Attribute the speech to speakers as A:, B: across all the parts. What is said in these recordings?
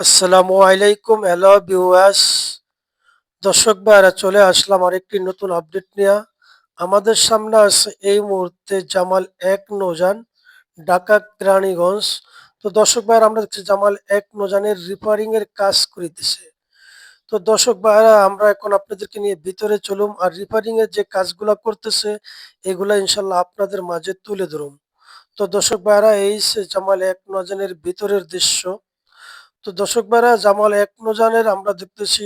A: আসসালামু আলাইকুম, hello viewers. দর্শক ভাইরা, চলে আসলাম আরেকটি নতুন আপডেট নিয়ে। আমাদের সামনে আছে এই মুহূর্তে জামাল এক নৌজান, ঢাকা কেরানীগঞ্জ। তো দর্শক ভাইরা, আমরা দেখছি জামাল এক নৌজানের রিপেয়ারিং এর কাজ করিতেছে। তো দর্শক ভাইরা, আমরা এখন আপনাদেরকে নিয়ে ভিতরে চলুম, আর রিপেয়ারিং এর যে কাজগুলা করতেছে এগুলা ইনশাল্লাহ আপনাদের মাঝে তুলে ধরুম। তো দর্শক ভাইরা, এই সে জামাল এক নৌজানের ভিতরের দৃশ্য। তো দর্শক ভাইরা, জামাল এক নৌজানের আমরা দেখতেছি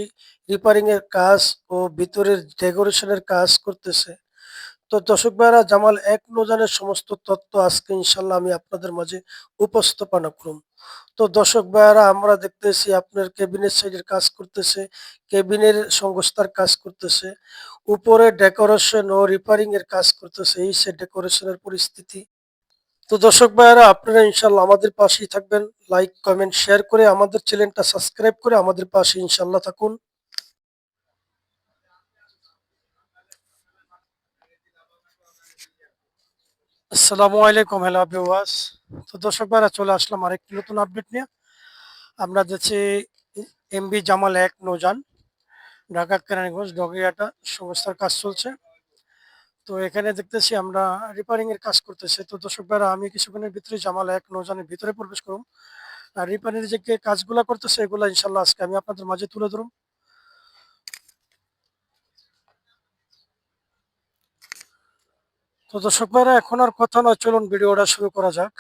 A: রিপেয়ারিং এর কাজ ও ভিতরের ডেকোরেশনের কাজ করতেছে। তো দর্শক ভাইরা, জামাল এক নৌজানের সমস্ত তথ্য আজকে ইনশাল্লাহ আমি আপনাদের মাঝে উপস্থাপনা করুম। তো দর্শক ভাইরা, আমরা দেখতেছি আপনার কেবিনের সাইডের কাজ করতেছে, কেবিনের সংস্থার কাজ করতেছে, উপরে ডেকোরেশন ও রিপেয়ারিং এর কাজ করতেছে। এই সে ডেকোরেশনের পরিস্থিতি। তো দর্শক ভাইয়েরা, আপনারা ইনশাল্লাহ আমাদের পাশেই থাকবেন। লাইক, কমেন্ট, শেয়ার করে আমাদের চ্যানেলটা সাবস্ক্রাইব করে আমাদের পাশে ইনশাল্লাহ থাকুন। আসসালামু আলাইকুম, হ্যালো ভিউয়ার্স। তো দর্শক ভাইয়েরা, চলে আসলাম আরেকটি নতুন আপডেট নিয়ে। আমরা যাচ্ছি এমবি জামাল এক নৌজান, ঢাকা কেরানীগঞ্জ ডগিয়াটা সংস্থার কাজ চলছে। তো এখানে দেখতেছি আমরা রিপেয়ারিং এর কাজ করতেছে। তো দর্শক ভাইয়েরা, আমি কিছুক্ষণের ভিতরে জামাল এক নৌজানের ভিতরে প্রবেশ করুন। আর রিপেয়ারিং যে কাজগুলা করতেছে এগুলা ইনশাল্লাহ আজকে আমি আপনাদের মাঝে তুলে ধরুন। তো দর্শক ভাইরা, এখন আর কথা নয়, চলুন ভিডিওটা শুরু করা যাক।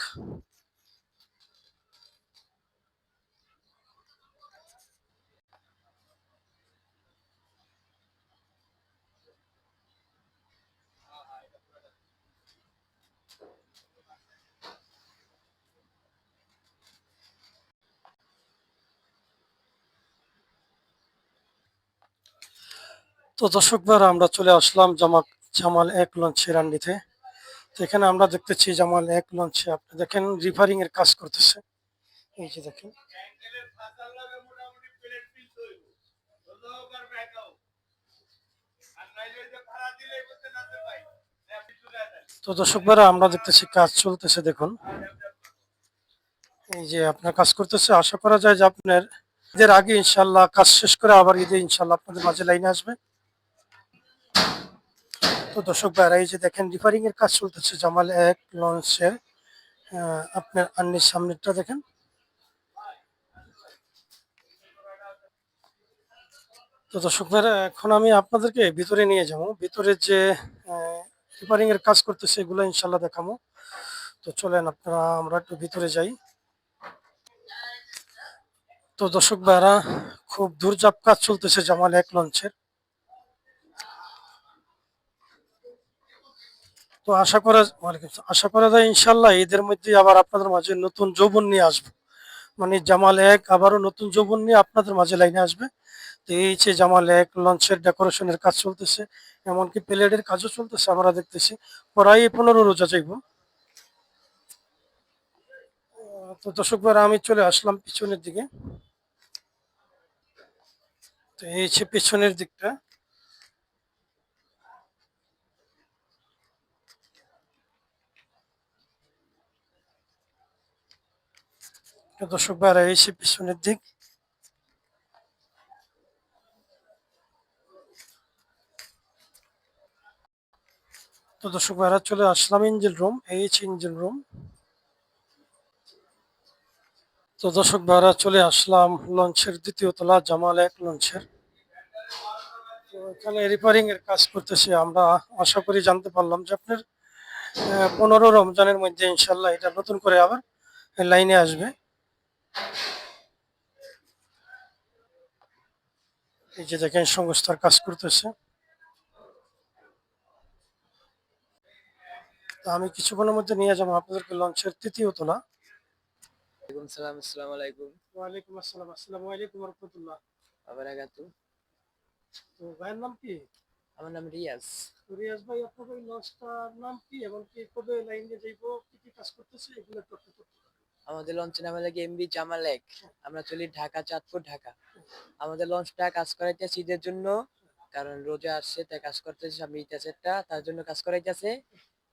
A: তো দর্শক ভাইরা, আমরা চলে আসলাম জামাল এক লঞ্চের আন্ডিতে। তো এখানে আমরা দেখতেছি জামাল এক লঞ্চে আপনি দেখেন রিফারিং এর কাজ করতেছে। এই যে দেখেন। তো দর্শক ভাইরা, আমরা দেখতেছি কাজ চলতেছে, দেখুন। এই যে আপনার কাজ করতেছে, আশা করা যায় যে আপনার ঈদের আগে ইনশাল্লাহ কাজ শেষ করে আবার ঈদে ইনশাল্লাহ আপনাদের মাঝে লাইনে আসবে। তো দর্শক ভাইরা, এই যে দেখেন রিফারিং এর কাজ চলতেছে জামাল এক লঞ্চের। আপনার আন্নির সামনেরটা দেখেন। তো দর্শক ভাইরা, এখন আমি আপনাদেরকে ভিতরে নিয়ে যাবো, ভিতরে যে রিপেয়ারিং এর কাজ করতেছে এগুলো ইনশাল্লাহ দেখাবো। তো চলেন আপনারা, আমরা একটু ভিতরে যাই। তো দর্শক ভাইরা, খুব দূরচাপ কাজ চলতেছে জামাল এক লঞ্চের। তো আশা করা যায় ইনশাল্লাহ ঈদের মধ্যে আবার আপনাদের মাঝে নতুন যৌবন নিয়ে আসবো। মানে জামাল এক আবারও নতুন যৌবন নিয়ে আপনাদের মাঝে লাইনে আসবে। তো এই যে জামাল এক লঞ্চের ডেকোরেশনের কাজ চলতেছে, এমনকি প্লেটের কাজও চলতেছে, আমরা দেখতেছি প্রায় 15 রোজা চাইবো। তো দর্শক ভাইরা, আমি চলে আসলাম পিছনের দিকে। তো এই হচ্ছে পেছনের দিকটা। তো দর্শক ভাইরা, এই হচ্ছে পিছনের দিক। তো দর্শক ভাইরা, চলে আসলাম ইঞ্জিন রুম, এই হচ্ছে ইঞ্জিন রুম। তো দর্শক ভাইরা, চলে আসলাম লঞ্চের দ্বিতীয় তলা, জামাল এক লঞ্চের। তো এখানে রিপেয়ারিং এর কাজ করতেছে। আমরা আশা করি জানতে পারলাম যে আপনার 15 রমজানের মধ্যে ইনশাল্লাহ এটা নতুন করে আবার লাইনে আসবে। এই যে দেখেন সংস্থার কাজ করতেছে। তো আমি কিছুক্ষণের মধ্যে নিয়ে যাবো আপনাদেরকে লঞ্চের তৃতীয় তলা।
B: ওয়ালাইকুম সালাম, আসসালামু আলাইকুম।
A: ওয়ালাইকুম আসসালাম, আসসালামু আলাইকুম রহমতুল্লাহ।
B: বারাকাতু।
A: তো ভাইয়ের নাম কি?
B: আমার নাম রিয়াজ।
A: তো রিয়াজ ভাই, আপনার ওই লঞ্চটার নাম কি এবং কি কবে লাইনে যাইবো, কি কি কাজ করতেছে এগুলো একটু আপনি করতে পারেন।
B: আমাদের লঞ্চের নাম লাগে এমবি জামাল এক। আমরা চলি ঢাকা, চাঁদপুর, ঢাকা। আমাদের লঞ্চটা কাজ করাইতেছে ঈদের জন্য, কারণ রোজা আসছে তাই কাজ করতেছে। সামনে ঈদ আছে একটা, তার জন্য কাজ করাইতেছে।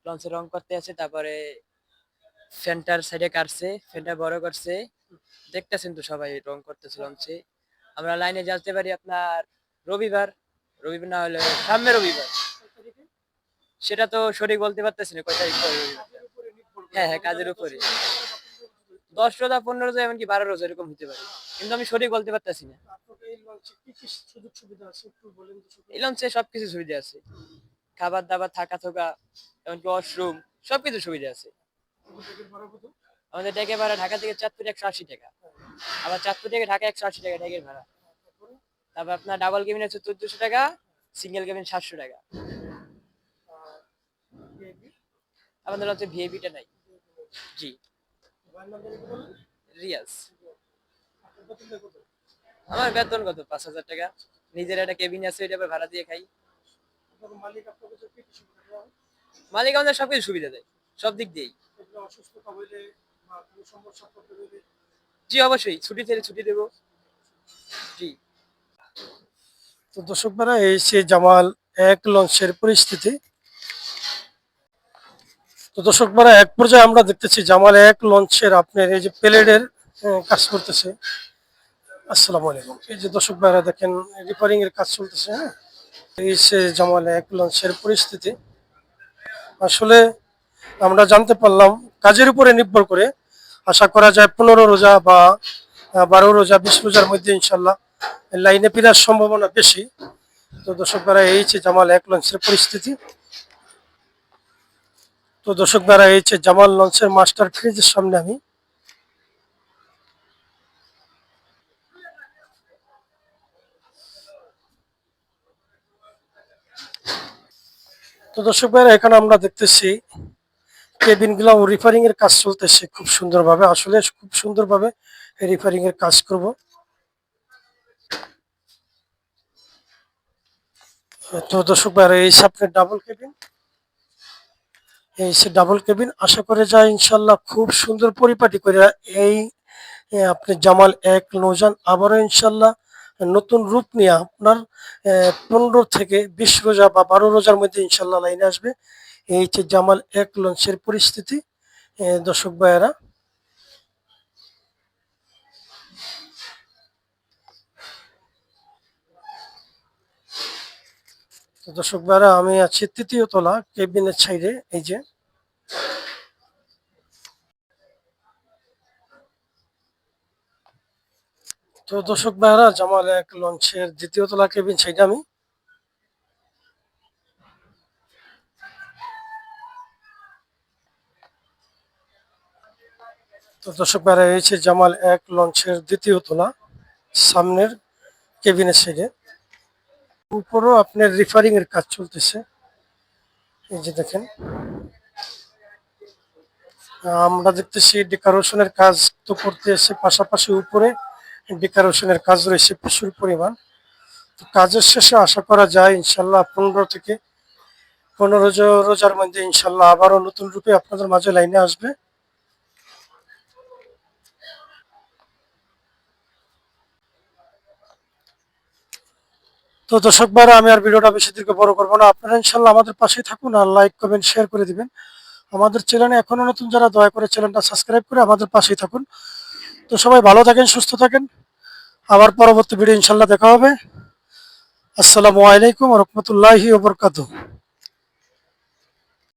B: লঞ্চে রং করতে আছে, তারপরে ফ্যানটার সাইডে কাটছে, ফ্যানটা বড় করছে, দেখতেছেন তো সবাই রং করতেছে লঞ্চে। আমরা লাইনে যেতে পারি আপনার রবিবার, রবিবার না হলে সামনের রবিবার। সেটা তো সঠিক বলতে পারতেছি না কয় তারিখ পরে রবিবারটা। হ্যাঁ হ্যাঁ, কাজের উপরে 10 রোজা, 15 রোজা, এমনকি 12 রোজা এরকম হতে পারে, কিন্তু আমি সঠিক বলতে পারতেছি না। এই লঞ্চে সবকিছু সুবিধা আছে, খাবার দাবার, থাকা থাকা, এমনকি ওয়াশরুম, সবকিছু সুবিধা আছে। আমাদের ট্যাগের ভাড়া ঢাকা থেকে চাঁদপুর 180 টাকা, আবার চাঁদপুর থেকে ঢাকা 180 টাকা ট্যাগের ভাড়া। তারপর আপনার ডাবল কেবিন আছে 1400 টাকা, সিঙ্গেল কেবিন 700 টাকা। আমাদের হচ্ছে ভিআইপিটা নাই। জি, রিয়াজ। আমার বেতন কত? 5,000 টাকা। নিজের একটা কেবিন আছে, এটা ভাড়া দিয়ে খাই। মালিক আমাদের সবকিছু সুবিধা দেয়, সব দিক দিয়েই। জি অবশ্যই, ছুটি ছেড়ে ছুটি দেবো। জি।
A: তো দর্শক ভাইরা, এই সে জামাল এক লঞ্চের পরিস্থিতি। তো দর্শক ভাইরা, এক পর্যায়ে আমরা দেখতেছি জামাল এক লঞ্চের আপনার এই যে প্লেটের কাজ করতেছে। আসসালামু আলাইকুম। এই যে দর্শক ভাইরা দেখেন, রিপেয়ারিং এর কাজ চলতেছে। হ্যাঁ, এই সে জামাল এক লঞ্চের পরিস্থিতি। আসলে আমরা জানতে পারলাম কাজের উপরে নির্ভর করে আশা করা যায় 15 রোজা বা 12 রোজা, 20 রোজার মধ্যে ইনশাল্লাহ লাইনে ফেরার সম্ভাবনা বেশি। তো দর্শক ভাইরা, এই যে জামাল এক লঞ্চের পরিস্থিতি। তো দর্শক ভাইরা, এই যে জামাল লঞ্চের মাস্টার ফ্রিজের সামনে আমি। তো দর্শক ভাইরা, এখানে আমরা দেখতেছি কেবিন গুলা রিপেয়ারিং এর কাজ চলতেছে খুব সুন্দরভাবে। আসলে খুব সুন্দরভাবে রিপেয়ারিং এর কাজ করব। তো দর্শক ভাইরা, এই যে আপনার ডাবল কেবিন, এই সে ডাবল কেবিন আশা করে যায় ইনশাল্লাহ খুব সুন্দর পরিপাটি করে এই আপনি জামাল এক নৌযান আবারও ইনশাল্লাহ নতুন রূপ নিয়ে আপনার 15 থেকে 20 রোজা বা 12 রোজার মধ্যে ইনশাল্লাহ লাইনে আসবে। এই যে জামাল এক লঞ্চের পরিস্থিতি। দর্শক ভাইয়েরা, তো দর্শক ভাইয়েরা, আমি আছি 3য় তলা কেবিনের সাইডে। এই যে তো দর্শক ভাইয়েরা, জামাল এক লঞ্চের 2য় তলা কেবিন সাইডে আমি। তো দর্শক ভাইয়েরা, এই যে জামাল এক লঞ্চের 2য় তলা সামনের কেবিনের সাইডে। উপরও আপনার রিফারিং এর কাজ চলতেছে। এই যে দেখেন, আমরা দেখতেছি ডেকোরেশনের কাজ তো করতে এসে পাশাপাশি উপরে ডেকোরেশনের কাজ রয়েছে প্রচুর পরিমাণ। তো কাজের শেষে আশা করা যায় ইনশাল্লাহ 15 থেকে 15 রোজার মধ্যে ইনশাল্লাহ আবারও নতুন রূপে আপনাদের মাঝে লাইনে আসবে। তো দর্শক ভাইরা, আমি আর ভিডিওটা বেশি দীর্ঘ বড় করবো না। আপনারা ইনশাল্লাহ আমাদের পাশেই থাকুন আর লাইক কমেন্ট শেয়ার করে দিবেন। আমাদের চ্যানেলে এখনো নতুন যারা, দয়া করে চ্যানেলটা সাবস্ক্রাইব করে আমাদের পাশেই থাকুন। তো সবাই ভালো থাকেন, সুস্থ থাকেন। আবার পরবর্তী ভিডিও ইনশাল্লাহ দেখা হবে। আসসালামু আলাইকুম ওয়া রাহমাতুল্লাহি ওয়া বারাকাতুহু।